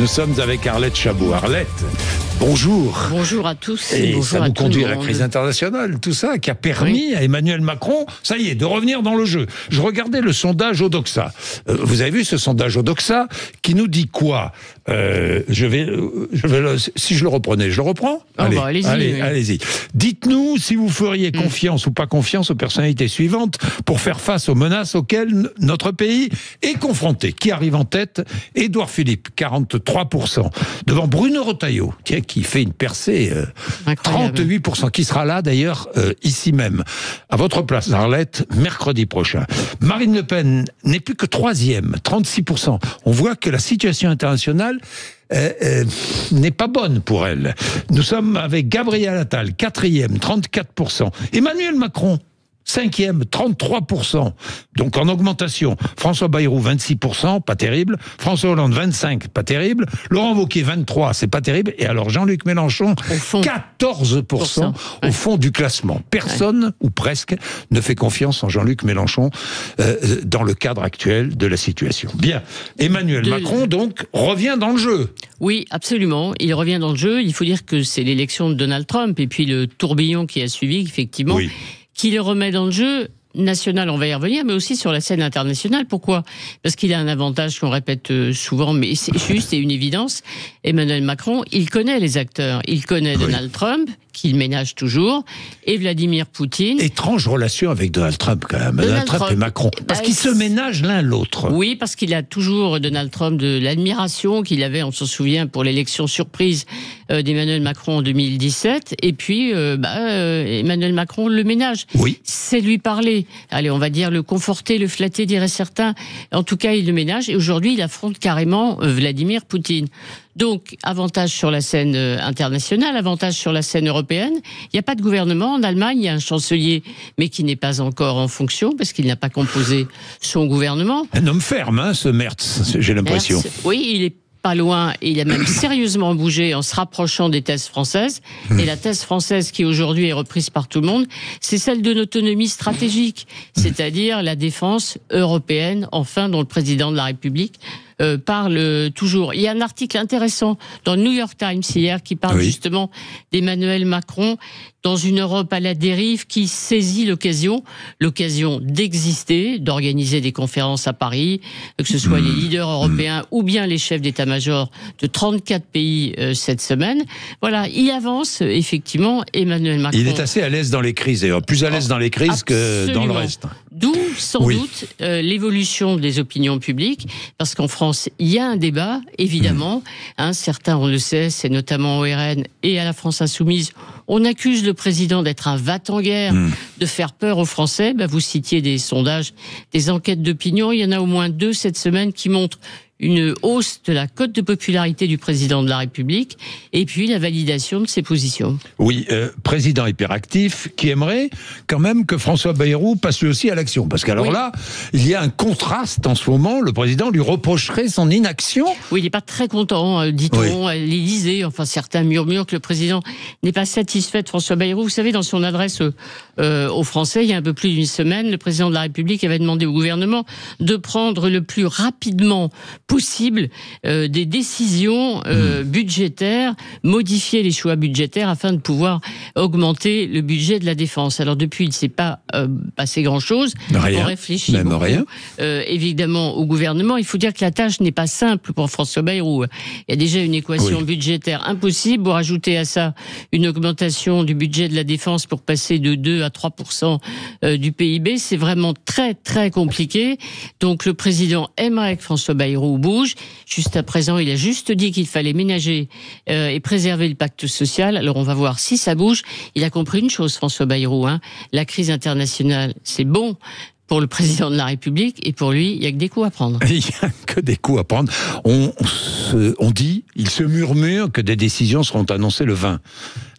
Nous sommes avec Arlette Chabot. Arlette, bonjour. Bonjour à tous. Et bonjour ça à nous tout conduit le à la monde. crise internationale, tout ça, qui a permis à Emmanuel Macron, ça y est, de revenir dans le jeu. Je regardais le sondage Odoxa. Vous avez vu ce sondage Odoxa qui nous dit quoi? Si je le reprenais, je le reprends? Allez-y. Dites-nous si vous feriez confiance ou pas confiance aux personnalités suivantes pour faire face aux menaces auxquelles notre pays est confronté. Qui arrive en tête? Édouard Philippe, 43%. Devant Bruno Retailleau, qui fait une percée, 38%, qui sera là d'ailleurs ici même. À votre place, Arlette, mercredi prochain. Marine Le Pen n'est plus que 3e, 36%. On voit que la situation internationale n'est pas bonne pour elle. Nous sommes avec Gabriel Attal, 4e, 34%. Emmanuel Macron, 5e, 33%. Donc en augmentation. François Bayrou, 26%, pas terrible. François Hollande, 25%, pas terrible. Laurent Wauquiez, 23%, c'est pas terrible. Et alors Jean-Luc Mélenchon, 14% au fond du classement. Personne, ou presque, ne fait confiance en Jean-Luc Mélenchon dans le cadre actuel de la situation. Bien. Emmanuel Macron, donc, revient dans le jeu. Oui, absolument. Il revient dans le jeu. Il faut dire que c'est l'élection de Donald Trump et puis le tourbillon qui a suivi, effectivement. Oui. Qui le remet dans le jeu national, on va y revenir, mais aussi sur la scène internationale. Pourquoi? Parce qu'il a un avantage qu'on répète souvent, mais c'est juste et une évidence. Emmanuel Macron, il connaît les acteurs. Il connaît Donald Trump, qu'il ménage toujours, et Vladimir Poutine. Étrange relation avec Donald Trump, quand même. Donald Trump et Macron. Parce qu'ils se ménagent l'un l'autre. Oui, parce qu'il a toujours, Donald Trump, de l'admiration qu'il avait, on s'en souvient, pour l'élection surprise d'Emmanuel Macron en 2017. Et puis, Emmanuel Macron le ménage. Oui. C'est lui parler. Allez, on va dire le conforter, le flatter, diraient certains. En tout cas, il le ménage. Et aujourd'hui, il affronte carrément Vladimir Poutine. Donc, avantage sur la scène internationale, avantage sur la scène européenne. Il n'y a pas de gouvernement. En Allemagne, il y a un chancelier, mais qui n'est pas encore en fonction, parce qu'il n'a pas composé son gouvernement. Un homme ferme, hein, ce Merz, j'ai l'impression. Merz, oui, il est pas loin, et il a même sérieusement bougé en se rapprochant des thèses françaises. Et la thèse française qui aujourd'hui est reprise par tout le monde, c'est celle de l'autonomie stratégique, c'est-à-dire la défense européenne, enfin, dont le président de la République parle toujours. Il y a un article intéressant dans le New York Times hier qui parle justement d'Emmanuel Macron dans une Europe à la dérive qui saisit l'occasion d'exister, d'organiser des conférences à Paris, que ce soit les leaders européens ou bien les chefs d'état-major de 34 pays cette semaine. Voilà, il avance effectivement, Emmanuel Macron. Il est assez à l'aise dans les crises, et plus à l'aise dans les crises que dans le reste. D'où, sans doute, l'évolution des opinions publiques, parce qu'en France, il y a un débat, évidemment. Certains, on le sait, c'est notamment au RN et à la France Insoumise, on accuse le président d'être un va-t-en-guerre, de faire peur aux Français. Vous citiez des sondages, des enquêtes d'opinion. Il y en a au moins 2 cette semaine qui montrent une hausse de la cote de popularité du président de la République et puis la validation de ses positions. Oui, président hyperactif qui aimerait quand même que François Bayrou passe lui aussi à l'action. Parce qu'alors là, il y a un contraste en ce moment. Le président lui reprocherait son inaction. Oui, il n'est pas très content, dit-on, à l'Élysée. Enfin, certains murmurent que le président n'est pas satisfait de François Bayrou. Vous savez, dans son adresse aux Français, il y a un peu plus d'une semaine, le président de la République avait demandé au gouvernement de prendre le plus rapidement possible des décisions budgétaires, modifier les choix budgétaires afin de pouvoir augmenter le budget de la défense. Alors depuis, il ne s'est pas passé grand-chose. On réfléchit beaucoup, évidemment, au gouvernement. Il faut dire que la tâche n'est pas simple pour François Bayrou. Il y a déjà une équation budgétaire impossible. Vous rajoutez à ça une augmentation du budget de la défense pour passer de 2 à 3% du PIB. C'est vraiment très, très compliqué. Donc le président aimerait que François Bayrou bouge. Juste à présent, il a juste dit qu'il fallait ménager et préserver le pacte social. Alors on va voir si ça bouge. Il a compris une chose, François Bayrou, la crise internationale, c'est bon pour le président de la République, et pour lui, il n'y a que des coups à prendre. Il n'y a que des coups à prendre. On dit, il se murmure que des décisions seront annoncées le 20.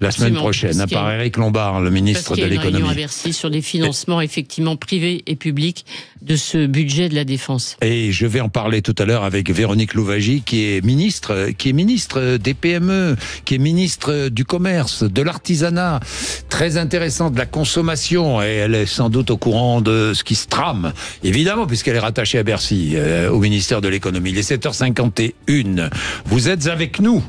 la semaine prochaine, par Éric Lombard, le ministre de l'économie. Réunion à Bercy sur les financements effectivement privés et publics de ce budget de la défense. Et je vais en parler tout à l'heure avec Véronique Louwagie, qui est ministre des PME, qui est ministre du commerce, de l'artisanat, très intéressante, de la consommation, et elle est sans doute au courant de ce qui se trame, évidemment, puisqu'elle est rattachée à Bercy, au ministère de l'économie. Il est 7h51. Vous êtes avec nous.